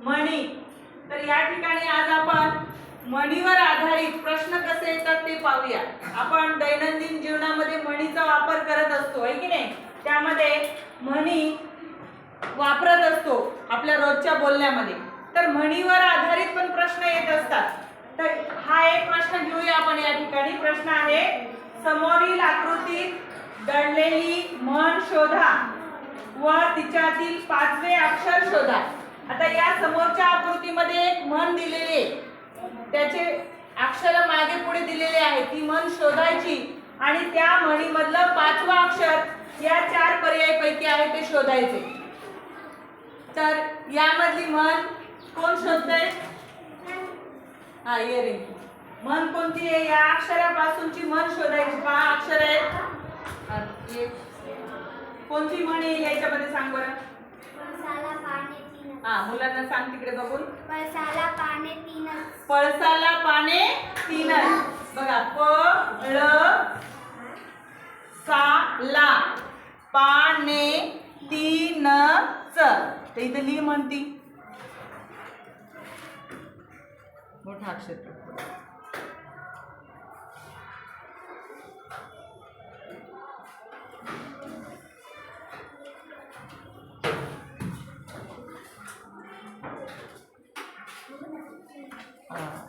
म्हणी। तर या ठिकाणी आज आपण म्हणीवर आधारित प्रश्न कसे येतात ते पाहूया। आपण दैनंदिन जीवनामध्ये म्हणीचा वापर करत असतो, आहे की नाही? त्यामध्ये म्हणी वापरत असतो आपल्या रोजच्या बोलण्यामध्ये। तर म्हणीवर आधारित पण प्रश्न येत असतात। तर हा एक प्रश्न घेऊया आपण या ठिकाणी। प्रश्न आहे, समोरील आकृतीत दडलेली म्हण शोधा व तिच्यातील 5वे अक्षर शोधा। आता या समोरच्या आकृतीमध्ये एक म्हण दिलेली आहे, त्याचे अक्षर मागे पुढे दिलेले आहे। ती म्हण शोधायची आणि त्या म्हणीमधलं 5वं अक्षर या 4 पर्यायापैकी आहे ते शोधायचे। तर यामधली म्हण कोण शोधतंय? हा, इयरिंग। म्हण कोणती आहे? या अक्षरापासूनची म्हण शोधायची। 5 अक्षर आहेत। कोणती म्हण आहे याच्यामध्ये सांग बरं? पळसाला पाने तीनच। हा, मुलांना सांग तिकडे बघून। पळसाला पाने तीनच। पळसाला पाने तीनच। बघा, पळसाला पाने तीनच। तर इथे लिही म्हणती मोठा अक्षर।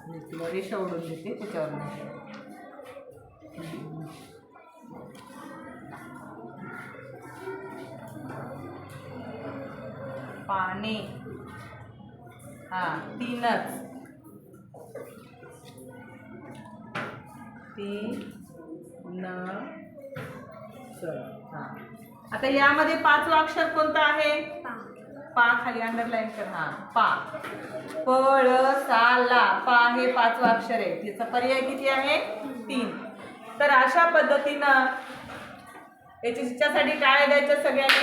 मी तुला रेषा ओढून देते त्याच्यावर नाही। पाने, हा, तीनच। हा, आता यामध्ये 5वं अक्षर कोणतं आहे? पा। खाली अंडरलाईन कर। हा, पा। पळसाला, पा हे 5वं अक्षर आहे। त्याचा पर्याय किती आहे? 3। तर अशा पद्धतीनं याच्यासाठी टाळ्या द्यायच्या सगळ्यांनी।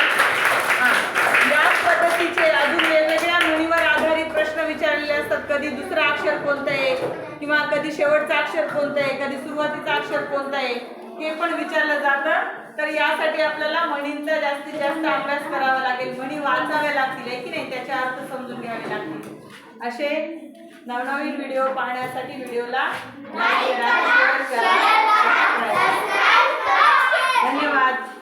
याच पद्धतीचे अजून वेगवेगळ्या म्हणीवर आधारित प्रश्न विचारलेले असतात। कधी दुसरं अक्षर कोणतं आहे, किंवा कधी शेवटचं अक्षर कोणतं आहे, कधी सुरुवातीचं अक्षर कोणतं आहे, हे पण विचारलं जातं। तर यासाठी आपल्याला म्हणींचा जास्तीत जास्त अभ्यास करावा लागेल, म्हणी वाचाव्या लागतील, आहे की नाही? त्याचे अर्थ समजून घ्यावे लागतील। असे नवनवीन व्हिडिओ पाहण्यासाठी व्हिडिओला लाईक करा, शेअर करा, सबस्क्राइब करा। धन्यवाद।